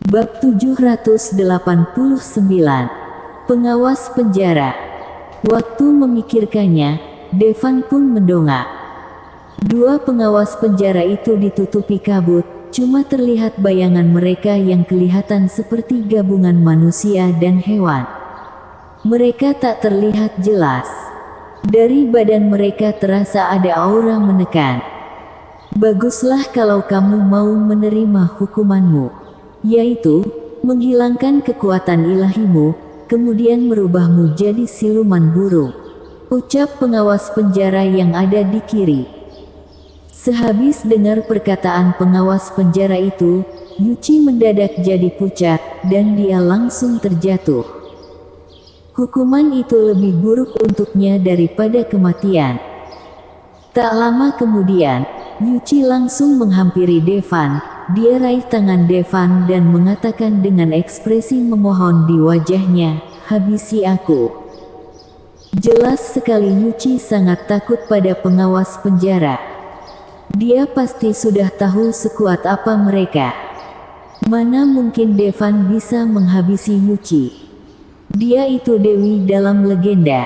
Bab 789. Pengawas penjara. Waktu memikirkannya, Devan pun mendongak. Dua pengawas penjara itu ditutupi kabut, cuma terlihat bayangan mereka yang kelihatan seperti gabungan manusia dan hewan. Mereka tak terlihat jelas. Dari badan mereka terasa ada aura menekan. Baguslah kalau kamu mau menerima hukumanmu, yaitu menghilangkan kekuatan ilahimu, kemudian merubahmu jadi siluman burung, ucap pengawas penjara yang ada di kiri. Sehabis dengar perkataan pengawas penjara itu, Yuchi mendadak jadi pucat, dan dia langsung terjatuh. Hukuman itu lebih buruk untuknya daripada kematian. Tak lama kemudian, Yuchi langsung menghampiri Devan. Dia raih tangan Devan dan mengatakan dengan ekspresi memohon di wajahnya, "Habisi aku." Jelas sekali Yuchi sangat takut pada pengawas penjara. Dia pasti sudah tahu sekuat apa mereka. Mana mungkin Devan bisa menghabisi Yuchi? Dia itu dewi dalam legenda.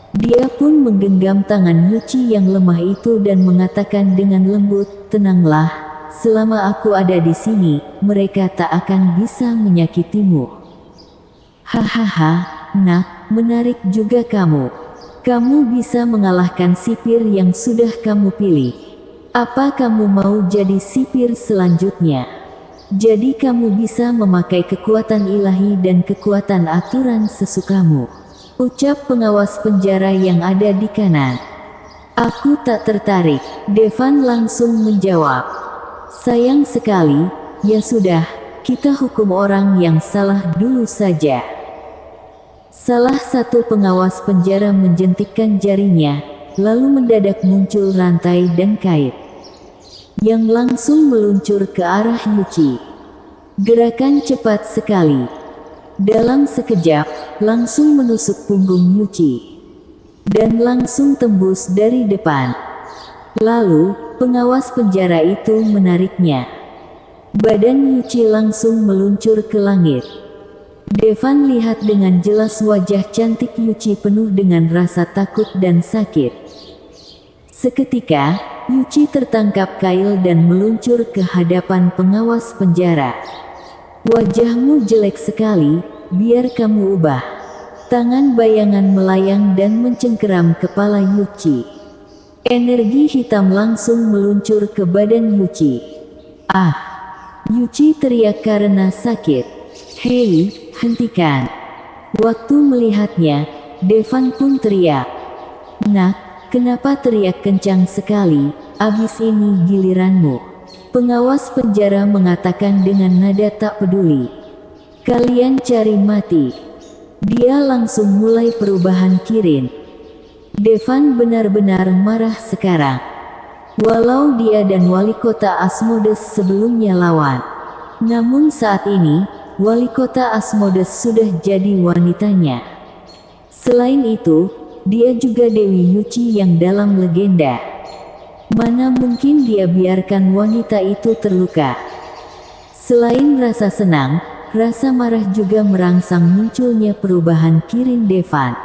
Dia pun menggenggam tangan Yuchi yang lemah itu dan mengatakan dengan lembut, "Tenanglah, selama aku ada di sini, mereka tak akan bisa menyakitimu." "Hahaha, nak, menarik juga kamu. Kamu bisa mengalahkan sipir yang sudah kamu pilih. Apa kamu mau jadi sipir selanjutnya? Jadi kamu bisa memakai kekuatan ilahi dan kekuatan aturan sesukamu," ucap pengawas penjara yang ada di kanan. "Aku tak tertarik," Devan langsung menjawab. "Sayang sekali, ya sudah, kita hukum orang yang salah dulu saja." Salah satu pengawas penjara menjentikkan jarinya, lalu mendadak muncul rantai dan kait yang langsung meluncur ke arah Yuchi. Gerakan cepat sekali. Dalam sekejap, langsung menusuk punggung Yuchi dan langsung tembus dari depan. Lalu, pengawas penjara itu menariknya. Badan Yuchi langsung meluncur ke langit. Devan lihat dengan jelas wajah cantik Yuchi penuh dengan rasa takut dan sakit. Seketika, Yuchi tertangkap kail dan meluncur ke hadapan pengawas penjara. "Wajahmu jelek sekali, biar kamu ubah." Tangan bayangan melayang dan mencengkeram kepala Yuchi. Energi hitam langsung meluncur ke badan Yuchi. "Ah!" Yuchi teriak karena sakit. "Hei, hentikan!" Waktu melihatnya, Devan pun teriak. "Nak, kenapa teriak kencang sekali? Abis ini giliranmu," pengawas penjara mengatakan dengan nada tak peduli. "Kalian cari mati." Dia langsung mulai perubahan Kirin. Devan benar-benar marah sekarang. Walau dia dan wali kota Asmodes sebelumnya lawan, namun saat ini, wali kota Asmodes sudah jadi wanitanya. Selain itu, dia juga Dewi Yuchi yang dalam legenda. Mana mungkin dia biarkan wanita itu terluka? Selain rasa senang, rasa marah juga merangsang munculnya perubahan Kirin Devan.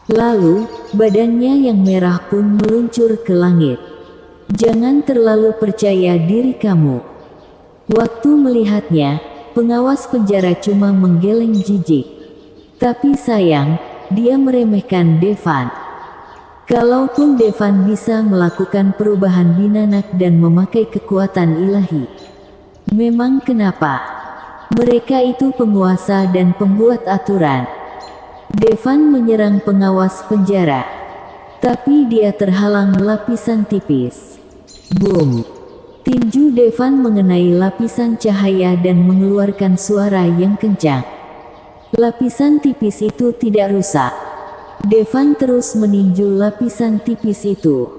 Lalu, badannya yang merah pun meluncur ke langit. "Jangan terlalu percaya diri kamu." Waktu melihatnya, pengawas penjara cuma menggeleng jijik. Tapi sayang, dia meremehkan Devan. Kalaupun Devan bisa melakukan perubahan binanak dan memakai kekuatan ilahi, memang kenapa? Mereka itu penguasa dan pembuat aturan. Devan menyerang pengawas penjara, tapi dia terhalang lapisan tipis. Boom! Tinju Devan mengenai lapisan cahaya dan mengeluarkan suara yang kencang. Lapisan tipis itu tidak rusak. Devan terus meninju lapisan tipis itu.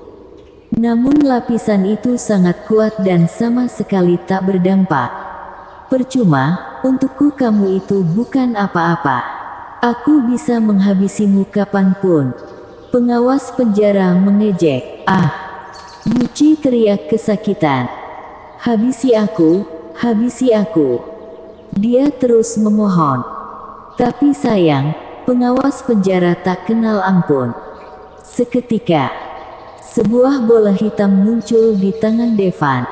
Namun lapisan itu sangat kuat dan sama sekali tak berdampak. "Percuma, untukku kamu itu bukan apa-apa. Aku bisa menghabisimu kapanpun," pengawas penjara mengejek. "Ah!" Yuchi teriak kesakitan. "Habisi aku, habisi aku. Dia terus memohon. Tapi sayang, pengawas penjara tak kenal ampun. Seketika, sebuah bola hitam muncul di tangan Devan.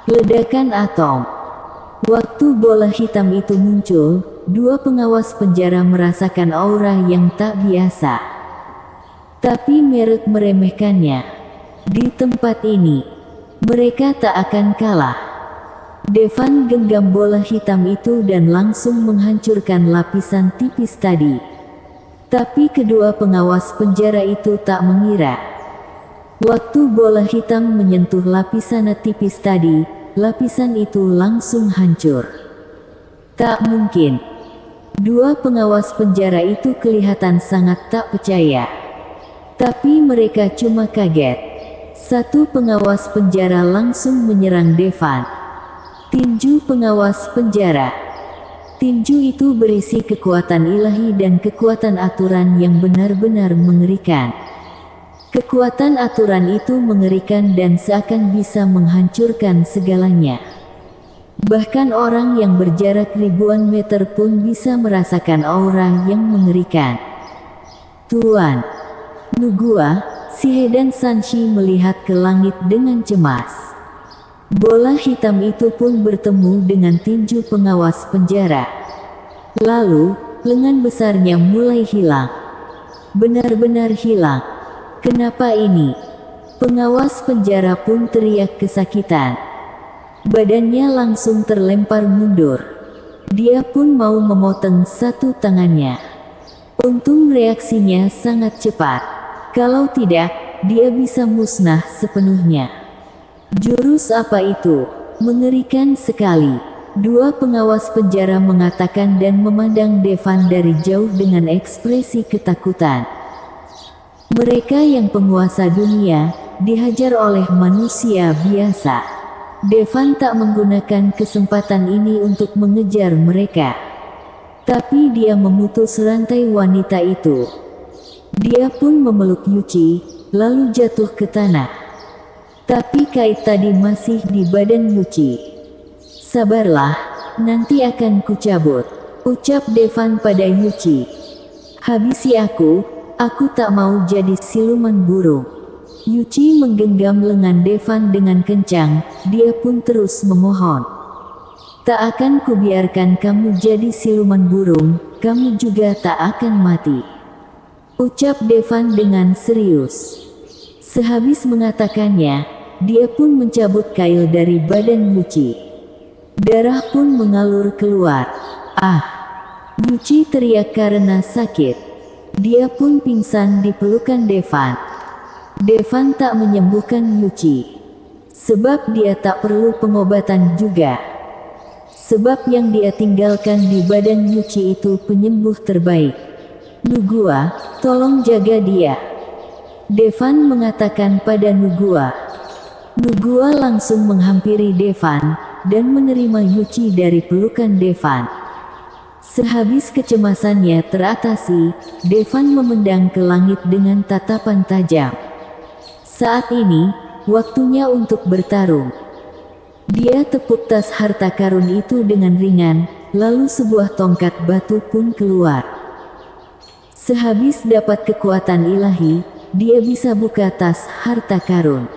Ledakan atom. Waktu bola hitam itu muncul, dua pengawas penjara merasakan aura yang tak biasa. Tapi mereka meremehkannya. Di tempat ini, mereka tak akan kalah. Devan genggam bola hitam itu dan langsung menghancurkan lapisan tipis tadi. Tapi kedua pengawas penjara itu tak mengira. Waktu bola hitam menyentuh lapisan tipis tadi, lapisan itu langsung hancur. Tak mungkin. Dua pengawas penjara itu kelihatan sangat tak percaya. Tapi mereka cuma kaget. Satu pengawas penjara langsung menyerang Devan. Tinju pengawas penjara. Tinju itu berisi kekuatan ilahi dan kekuatan aturan yang benar-benar mengerikan. Kekuatan aturan itu mengerikan dan seakan bisa menghancurkan segalanya. Bahkan orang yang berjarak ribuan meter pun bisa merasakan aura yang mengerikan. Tuan Nugua, Sihe dan Sanshi melihat ke langit dengan cemas. Bola hitam itu pun bertemu dengan tinju pengawas penjara. Lalu, lengan besarnya mulai hilang. Benar-benar hilang. Kenapa ini? Pengawas penjara pun teriak kesakitan. Badannya langsung terlempar mundur. Dia pun mau memotong satu tangannya. Untung reaksinya sangat cepat. Kalau tidak, dia bisa musnah sepenuhnya. Jurus apa itu? Mengerikan sekali. Dua pengawas penjara mengatakan dan memandang Devan dari jauh dengan ekspresi ketakutan. Mereka yang penguasa dunia, dihajar oleh manusia biasa. Devan tak menggunakan kesempatan ini untuk mengejar mereka. Tapi dia memutus rantai wanita itu. Dia pun memeluk Yuchi, lalu jatuh ke tanah. Tapi kait tadi masih di badan Yuchi. Sabarlah, nanti akan kucabut, ucap Devan pada Yuchi. Habisi aku tak mau jadi siluman burung. Yuchi menggenggam lengan Devan dengan kencang, dia pun terus memohon. Tak akan kubiarkan kamu jadi siluman burung, kamu juga tak akan mati. Ucap Devan dengan serius. Sehabis mengatakannya, dia pun mencabut kail dari badan Yuchi. Darah pun mengalir keluar. Ah! Yuchi teriak karena sakit. Dia pun pingsan di pelukan Devan. Devan tak menyembuhkan Yuchi. Sebab dia tak perlu pengobatan juga. Sebab yang dia tinggalkan di badan Yuchi itu penyembuh terbaik. Nugua, tolong jaga dia. Devan mengatakan pada Nugua. Nugua langsung menghampiri Devan dan menerima Yuchi dari pelukan Devan. Sehabis kecemasannya teratasi, Devan memandang ke langit dengan tatapan tajam. Saat ini, waktunya untuk bertarung. Dia tepuk tas harta karun itu dengan ringan, lalu sebuah tongkat batu pun keluar. Sehabis dapat kekuatan ilahi, dia bisa buka tas harta karun.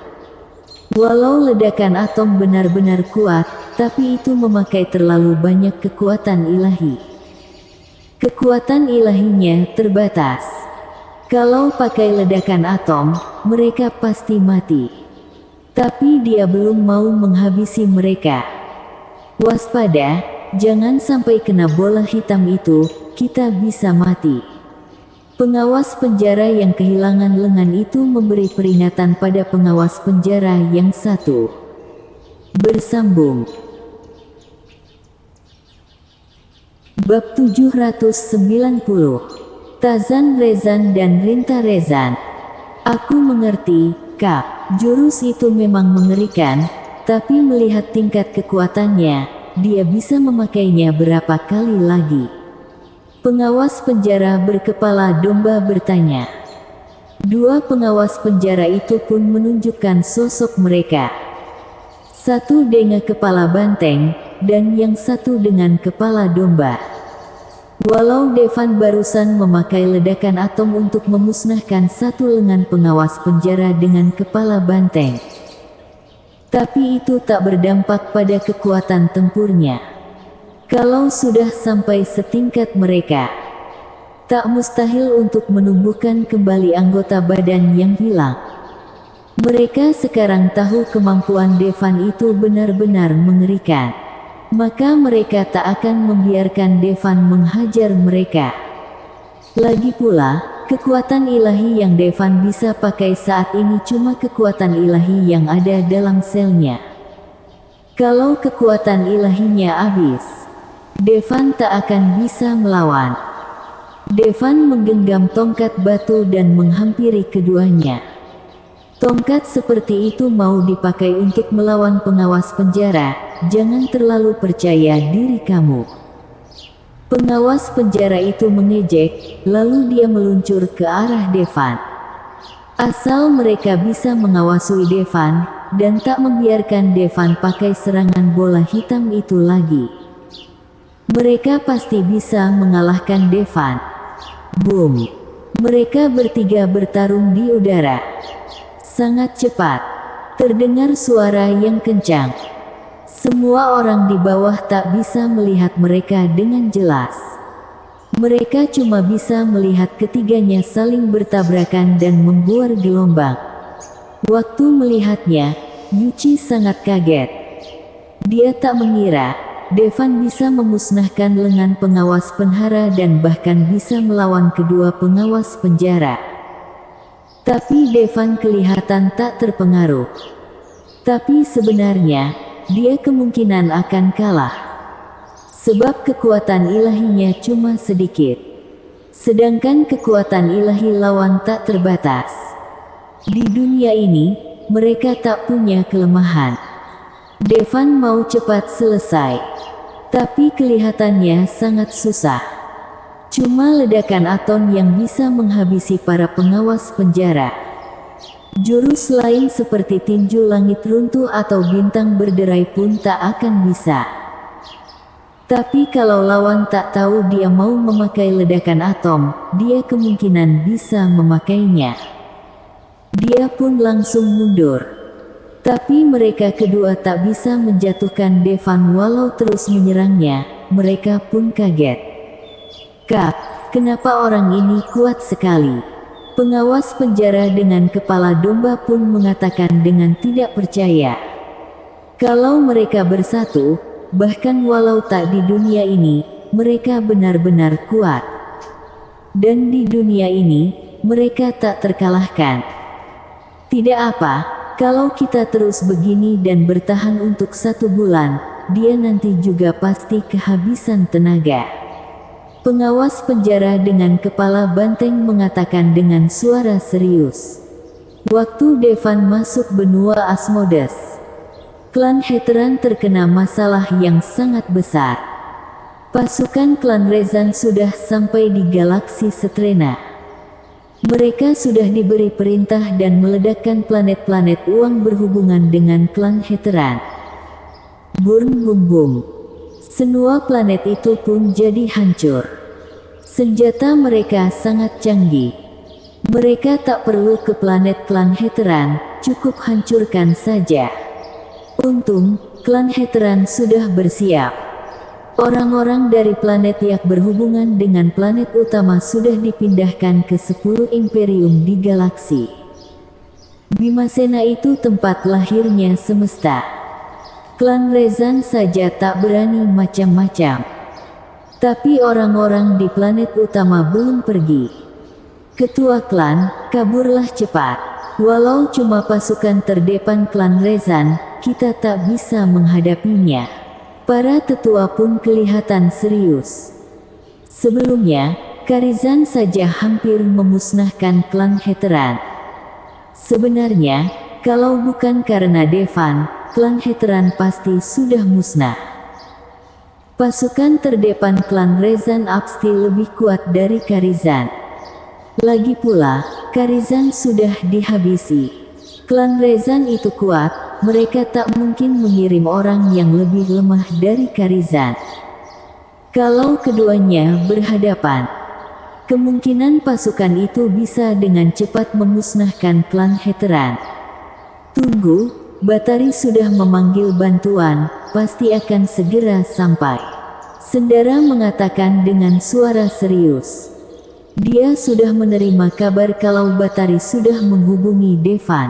Walau ledakan atom benar-benar kuat, tapi itu memakai terlalu banyak kekuatan ilahi. Kekuatan ilahinya terbatas. Kalau pakai ledakan atom, mereka pasti mati. Tapi dia belum mau menghabisi mereka. Waspada, jangan sampai kena bola hitam itu, kita bisa mati. Pengawas penjara yang kehilangan lengan itu memberi peringatan pada pengawas penjara yang satu. Bersambung. Bab 790. Tazan Rezan dan Rinta Rezan. Aku mengerti, Kak, jurus itu memang mengerikan, tapi melihat tingkat kekuatannya, dia bisa memakainya berapa kali lagi. Pengawas penjara berkepala domba bertanya. Dua pengawas penjara itu pun menunjukkan sosok mereka. Satu dengan kepala banteng, dan yang satu dengan kepala domba. Walau Devan barusan memakai ledakan atom untuk memusnahkan satu lengan pengawas penjara dengan kepala banteng, tapi itu tak berdampak pada kekuatan tempurnya. Kalau sudah sampai setingkat mereka, tak mustahil untuk menumbuhkan kembali anggota badan yang hilang. Mereka sekarang tahu kemampuan Devan itu benar-benar mengerikan. Maka mereka tak akan membiarkan Devan menghajar mereka. Lagi pula, kekuatan ilahi yang Devan bisa pakai saat ini cuma kekuatan ilahi yang ada dalam selnya. Kalau kekuatan ilahinya habis, Devan tak akan bisa melawan. Devan menggenggam tongkat batu dan menghampiri keduanya. Tongkat seperti itu mau dipakai untuk melawan pengawas penjara. Jangan terlalu percaya diri kamu. Pengawas penjara itu mengejek, lalu dia meluncur ke arah Devan. Asal mereka bisa mengawasi Devan, dan tak membiarkan Devan pakai serangan bola hitam itu lagi, mereka pasti bisa mengalahkan Devan. Boom! Mereka bertiga bertarung di udara. Sangat cepat. Terdengar suara yang kencang. Semua orang di bawah tak bisa melihat mereka dengan jelas. Mereka cuma bisa melihat ketiganya saling bertabrakan dan membuat gelombang. Waktu melihatnya, Yuchi sangat kaget. Dia tak mengira Devan bisa memusnahkan lengan pengawas penjara dan bahkan bisa melawan kedua pengawas penjara. Tapi Devan kelihatan tak terpengaruh. Tapi sebenarnya, dia kemungkinan akan kalah. Sebab kekuatan ilahinya cuma sedikit. Sedangkan kekuatan ilahi lawan tak terbatas. Di dunia ini, mereka tak punya kelemahan. Devan mau cepat selesai. Tapi kelihatannya sangat susah. Cuma ledakan atom yang bisa menghabisi para pengawas penjara. Jurus lain seperti tinju langit runtuh atau bintang berderai pun tak akan bisa. Tapi kalau lawan tak tahu dia mau memakai ledakan atom, dia kemungkinan bisa memakainya. Dia pun langsung mundur. Tapi mereka kedua tak bisa menjatuhkan Devan walau terus menyerangnya. Mereka pun kaget. Kak, kenapa orang ini kuat sekali? Pengawas penjara dengan kepala domba pun mengatakan dengan tidak percaya. Kalau mereka bersatu, bahkan walau tak di dunia ini, mereka benar-benar kuat. Dan di dunia ini, mereka tak terkalahkan. Tidak apa, kalau kita terus begini dan bertahan untuk 1 bulan, dia nanti juga pasti kehabisan tenaga. Pengawas penjara dengan kepala banteng mengatakan dengan suara serius. Waktu Devan masuk benua Asmodes, klan Heteran terkena masalah yang sangat besar. Pasukan klan Rezan sudah sampai di galaksi Setrena. Mereka sudah diberi perintah dan meledakkan planet-planet uang berhubungan dengan klan Heteran. Burn bum bum. Semua planet itu pun jadi hancur. Senjata mereka sangat canggih. Mereka tak perlu ke planet klan Heteran, cukup hancurkan saja. Untung, klan Heteran sudah bersiap. Orang-orang dari planet yang berhubungan dengan planet utama sudah dipindahkan ke 10 imperium di galaksi. Bimasena itu tempat lahirnya semesta. Klan Rezan saja tak berani macam-macam. Tapi orang-orang di planet utama belum pergi. Ketua klan, kaburlah cepat. Walau cuma pasukan terdepan klan Rezan, kita tak bisa menghadapinya. Para tetua pun kelihatan serius. Sebelumnya, Karizan saja hampir memusnahkan klan Heteran. Sebenarnya, kalau bukan karena Devan, klan Heteran pasti sudah musnah. Pasukan terdepan klan Rezan pasti lebih kuat dari Karizan. Lagi pula, Karizan sudah dihabisi. Klan Rezan itu kuat, mereka tak mungkin mengirim orang yang lebih lemah dari Karizan. Kalau keduanya berhadapan, kemungkinan pasukan itu bisa dengan cepat memusnahkan klan Heteran. Tunggu, Batari sudah memanggil bantuan, pasti akan segera sampai. Sendara mengatakan dengan suara serius. Dia sudah menerima kabar kalau Batari sudah menghubungi Devan.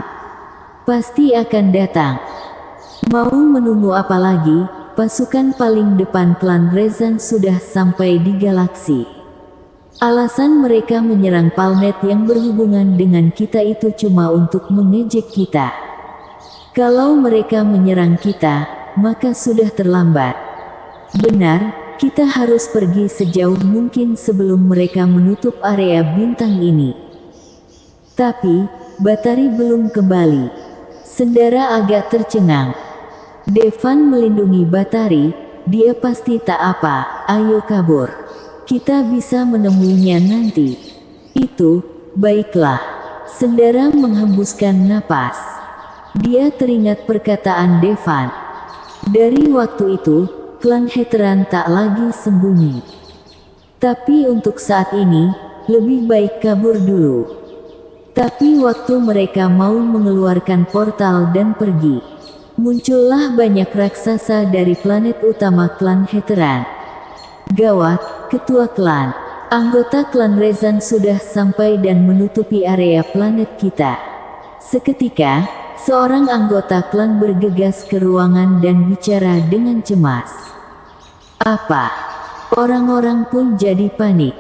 Pasti akan datang. Mau menunggu apa lagi? Pasukan paling depan klan Rezan sudah sampai di galaksi. Alasan mereka menyerang planet yang berhubungan dengan kita itu cuma untuk mengejek kita. Kalau mereka menyerang kita, maka sudah terlambat. Benar. Kita harus pergi sejauh mungkin sebelum mereka menutup area bintang ini. Tapi, Batari belum kembali. Sendara agak tercengang. Devan melindungi Batari, dia pasti tak apa, ayo kabur. Kita bisa menemuinya nanti. Itu, baiklah. Sendara menghembuskan napas. Dia teringat perkataan Devan. Dari waktu itu, klan Heteran tak lagi sembunyi. Tapi untuk saat ini, lebih baik kabur dulu. Tapi waktu mereka mau mengeluarkan portal dan pergi, muncullah banyak raksasa dari planet utama klan Heteran. Gawat, ketua klan. Anggota klan Rezan sudah sampai dan menutupi area planet kita. Seketika, seorang anggota klan bergegas ke ruangan dan bicara dengan cemas. Apa? Orang-orang pun jadi panik.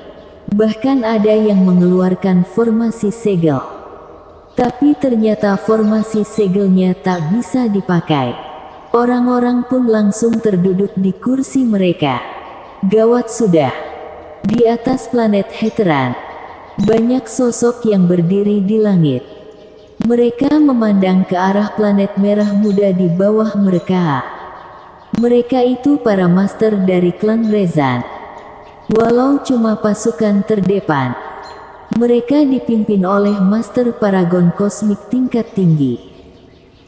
Bahkan ada yang mengeluarkan formasi segel. Tapi ternyata formasi segelnya tak bisa dipakai. Orang-orang pun langsung terduduk di kursi mereka. Gawat sudah. Di atas planet Heteran, banyak sosok yang berdiri di langit. Mereka memandang ke arah planet merah muda di bawah mereka. Mereka itu para master dari klan Rezan. Walau cuma pasukan terdepan, mereka dipimpin oleh master paragon kosmik tingkat tinggi.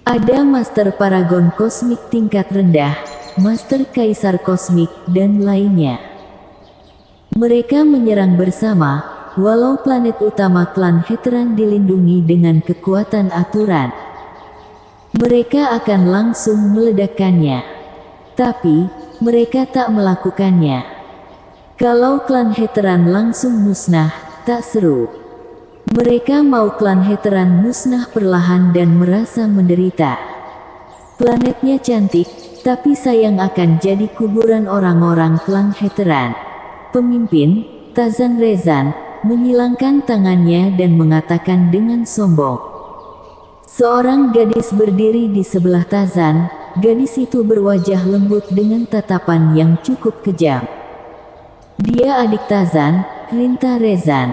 Ada master paragon kosmik tingkat rendah, master kaisar kosmik, dan lainnya. Mereka menyerang bersama, walau planet utama klan Heteran dilindungi dengan kekuatan aturan. Mereka akan langsung meledakkannya. Tapi, mereka tak melakukannya. Kalau klan Heteran langsung musnah, tak seru. Mereka mau klan Heteran musnah perlahan dan merasa menderita. Planetnya cantik, tapi sayang akan jadi kuburan orang-orang klan Heteran. Pemimpin, Tazan Rezan, menyilangkan tangannya dan mengatakan dengan sombong. Seorang gadis berdiri di sebelah Tazan. Gadis itu berwajah lembut dengan tatapan yang cukup kejam. Dia adik Tazan, Rinta Rezan.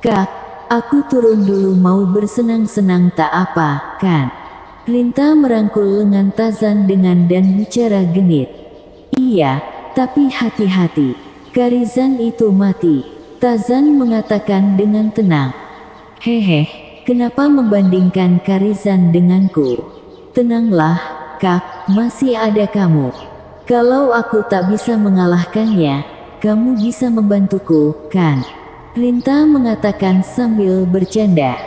Kak, aku turun dulu mau bersenang-senang tak apa, kan? Rinta merangkul lengan Tazan dan bicara genit. Iya, tapi hati-hati. Karizan itu mati. Tazan mengatakan dengan tenang. Hehe, kenapa membandingkan Karizan denganku? Tenanglah. Kak, masih ada kamu. Kalau aku tak bisa mengalahkannya, kamu bisa membantuku, kan? Rinta mengatakan sambil bercanda.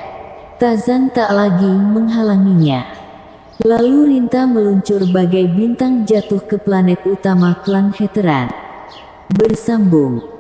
Tazan tak lagi menghalanginya. Lalu Rinta meluncur bagai bintang jatuh ke planet utama klan Heteran. Bersambung.